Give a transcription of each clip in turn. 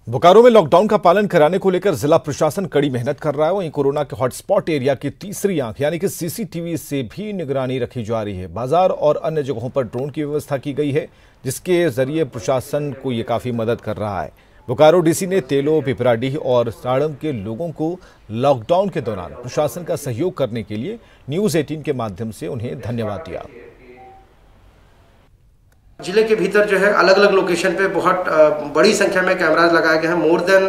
बोकारो में लॉकडाउन का पालन कराने को लेकर जिला प्रशासन कड़ी मेहनत कर रहा है। वहीं कोरोना के हॉटस्पॉट एरिया की तीसरी आंख यानी कि सीसीटीवी से भी निगरानी रखी जा रही है। बाजार और अन्य जगहों पर ड्रोन की व्यवस्था की गई है, जिसके जरिए प्रशासन को ये काफी मदद कर रहा है। बोकारो डीसी ने तेलो, पिपराडीह और साड़म के लोगों को लॉकडाउन के दौरान प्रशासन का सहयोग करने के लिए न्यूज 18 के माध्यम से उन्हें धन्यवाद दिया। जिले के भीतर जो है अलग अलग लोकेशन पे बहुत बड़ी संख्या में कैमराज लगाए गए हैं। मोर देन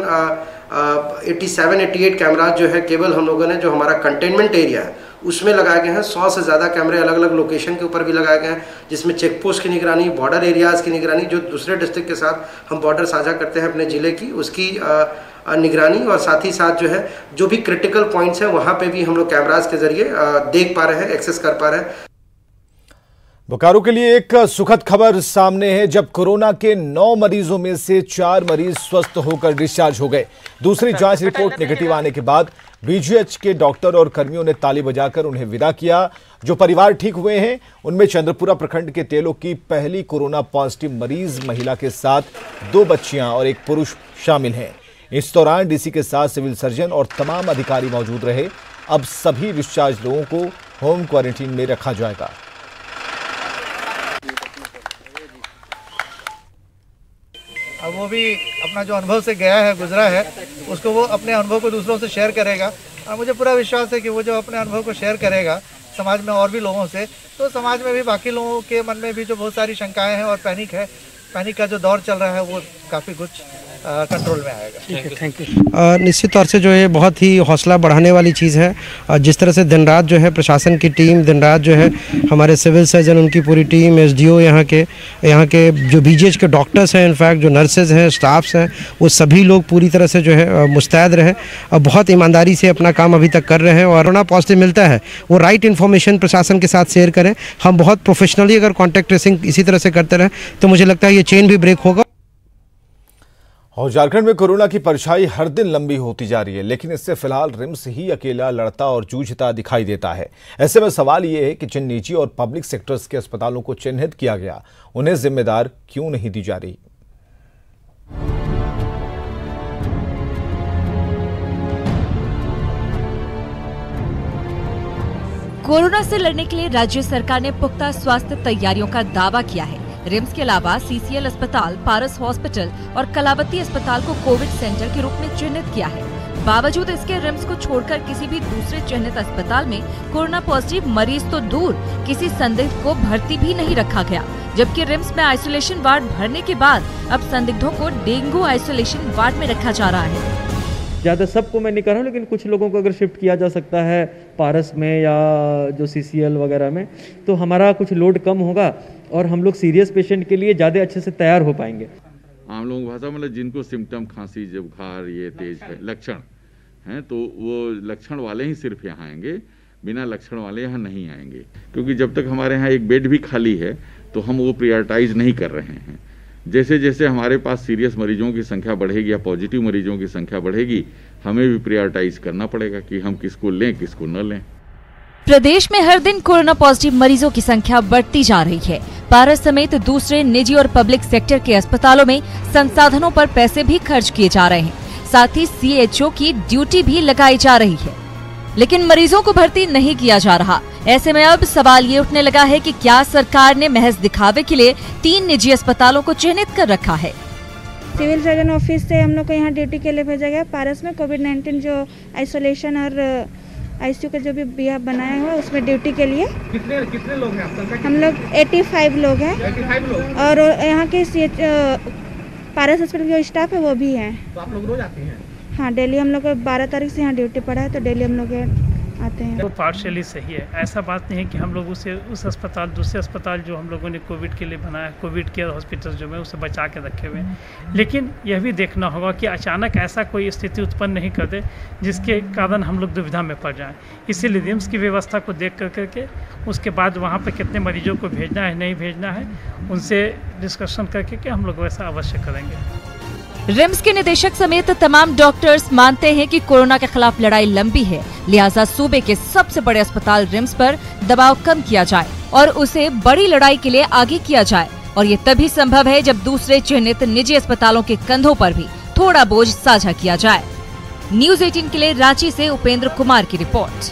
87-88 कैमराज जो है केवल हम लोगों ने जो हमारा कंटेनमेंट एरिया है उसमें लगाए गए हैं। 100 से ज़्यादा कैमरे अलग अलग लोकेशन के ऊपर भी लगाए गए हैं, जिसमें चेक पोस्ट की निगरानी, बॉर्डर एरियाज़ की निगरानी, जो दूसरे डिस्ट्रिक्ट के साथ हम बॉर्डर साझा करते हैं अपने ज़िले की, उसकी निगरानी, और साथ ही साथ जो है जो भी क्रिटिकल पॉइंट्स हैं वहाँ पर भी हम लोग कैमराज के जरिए देख पा रहे हैं, एक्सेस कर पा रहे हैं। बोकारो के लिए एक सुखद खबर सामने है। जब कोरोना के 9 मरीजों में से 4 मरीज स्वस्थ होकर डिस्चार्ज हो गए। दूसरी जांच रिपोर्ट नेगेटिव आने के बाद बीजीएच के डॉक्टर और कर्मियों ने ताली बजाकर उन्हें विदा किया। जो परिवार ठीक हुए हैं उनमें चंद्रपुरा प्रखंड के तेलो की पहली कोरोना पॉजिटिव मरीज महिला के साथ 2 बच्चियां और 1 पुरुष शामिल हैं। इस दौरान डीसी के साथ सिविल सर्जन और तमाम अधिकारी मौजूद रहे। अब सभी डिस्चार्ज लोगों को होम क्वारंटीन में रखा जाएगा। अब वो भी अपना जो अनुभव से गया है, गुजरा है, उसको वो अपने अनुभव को दूसरों से शेयर करेगा। और मुझे पूरा विश्वास है कि वो जो अपने अनुभव को शेयर करेगा समाज में और भी लोगों से, तो समाज में भी बाकी लोगों के मन में भी जो बहुत सारी शंकाएं हैं और पैनिक का जो दौर चल रहा है वो काफ़ी कुछ कंट्रोल में आएगा। ठीक है, थैंक यू। निश्चित तौर से जो है बहुत ही हौसला बढ़ाने वाली चीज़ है। जिस तरह से दिन रात जो है प्रशासन की टीम, दिन रात जो है हमारे सिविल सर्जन, उनकी पूरी टीम, एसडीओ, यहाँ के जो बीजीएच के डॉक्टर्स हैं, इनफैक्ट जो नर्सेज हैं, स्टाफ्स हैं, वो सभी लोग पूरी तरह से जो है मुस्तैद रहे और बहुत ईमानदारी से अपना काम अभी तक कर रहे हैं। और कोरोना पॉजिटिव मिलता है वो राइट इन्फॉर्मेशन प्रशासन के साथ शेयर करें। हम बहुत प्रोफेशनली अगर कॉन्टैक्ट ट्रेसिंग इसी तरह से करते रहें तो मुझे लगता है ये चेन भी ब्रेक होगा। और झारखंड में कोरोना की परछाई हर दिन लंबी होती जा रही है, लेकिन इससे फिलहाल रिम्स ही अकेला लड़ता और जूझता दिखाई देता है। ऐसे में सवाल ये है कि जिन निजी और पब्लिक सेक्टर्स के अस्पतालों को चिन्हित किया गया, उन्हें जिम्मेदार क्यों नहीं दी जा रही। कोरोना से लड़ने के लिए राज्य सरकार ने पुख्ता स्वास्थ्य तैयारियों का दावा किया है। रिम्स के अलावा सीसीएल अस्पताल, पारस हॉस्पिटल और कलावती अस्पताल को कोविड सेंटर के रूप में चिन्हित किया है। बावजूद इसके रिम्स को छोड़कर किसी भी दूसरे चिन्हित अस्पताल में कोरोना पॉजिटिव मरीज तो दूर, किसी संदिग्ध को भर्ती भी नहीं रखा गया। जबकि रिम्स में आइसोलेशन वार्ड भरने के बाद अब संदिग्धों को डेंगू आइसोलेशन वार्ड में रखा जा रहा है। ज़्यादा सबको मैं नहीं कर रहा हूँ, लेकिन कुछ लोगों को अगर शिफ्ट किया जा सकता है पारस में या जो सीसीएल वगैरह में, तो हमारा कुछ लोड कम होगा और हम लोग सीरियस पेशेंट के लिए ज़्यादा अच्छे से तैयार हो पाएंगे। आम लोगों की भाषा मतलब जिनको सिम्टम, खांसी, बुखार, ये तेज है लक्षण हैं, तो वो लक्षण वाले ही सिर्फ यहाँ आएंगे, बिना लक्षण वाले यहाँ नहीं आएंगे। क्योंकि जब तक हमारे यहाँ एक बेड भी खाली है तो हम वो प्रायोरिटाइज नहीं कर रहे हैं। जैसे जैसे हमारे पास सीरियस मरीजों की संख्या बढ़ेगी या पॉजिटिव मरीजों की संख्या बढ़ेगी, हमें भी प्रायोरिटाइज करना पड़ेगा कि हम किसको लें, किसको न लें। प्रदेश में हर दिन कोरोना पॉजिटिव मरीजों की संख्या बढ़ती जा रही है। पारस समेत दूसरे निजी और पब्लिक सेक्टर के अस्पतालों में संसाधनों पर पैसे भी खर्च किए जा रहे हैं, साथ ही सीएचओ की ड्यूटी भी लगाई जा रही है, लेकिन मरीजों को भर्ती नहीं किया जा रहा। ऐसे में अब सवाल ये उठने लगा है कि क्या सरकार ने महज दिखावे के लिए 3 निजी अस्पतालों को चिन्हित कर रखा है। सिविल सर्जन ऑफिस से हम लोग को यहाँ ड्यूटी के लिए भेजा गया। पारस में कोविड-19 जो आइसोलेशन और आईसीयू का जो भी बिया बनाया हुआ उसमें ड्यूटी के लिए कितने लोग हैं आप? हम लोग 85 लोग हैं। 85 लोग। और यहाँ के पारस हॉस्पिटल जो स्टाफ है वो भी है। तो आप लोग रोज आते हैं? हाँ, डेली हम लोग 12 तारीख से यहाँ ड्यूटी पड़ा है, तो डेली हम लोग आते हैं। तो पार्शियली सही है, ऐसा बात नहीं है कि हम लोग उस अस्पताल, दूसरे अस्पताल जो हम लोगों ने कोविड के लिए बनाया, कोविड केयर हॉस्पिटल जो है उसे बचा के रखे हुए हैं। लेकिन यह भी देखना होगा कि अचानक ऐसा कोई स्थिति उत्पन्न नहीं कर दे जिसके कारण हम लोग दुविधा में पड़ जाएं। इसीलिए रिम्स की व्यवस्था को देख करके उसके बाद वहाँ पर कितने मरीजों को भेजना है, नहीं भेजना है, उनसे डिस्कशन करके हम लोग वैसा अवश्य करेंगे। रिम्स के निदेशक समेत तमाम डॉक्टर्स मानते हैं कि कोरोना के खिलाफ लड़ाई लंबी है, लिहाजा सूबे के सबसे बड़े अस्पताल रिम्स पर दबाव कम किया जाए और उसे बड़ी लड़ाई के लिए आगे किया जाए। और ये तभी संभव है जब दूसरे चिन्हित निजी अस्पतालों के कंधों पर भी थोड़ा बोझ साझा किया जाए। न्यूज़ 18 के लिए रांची से उपेंद्र कुमार की रिपोर्ट।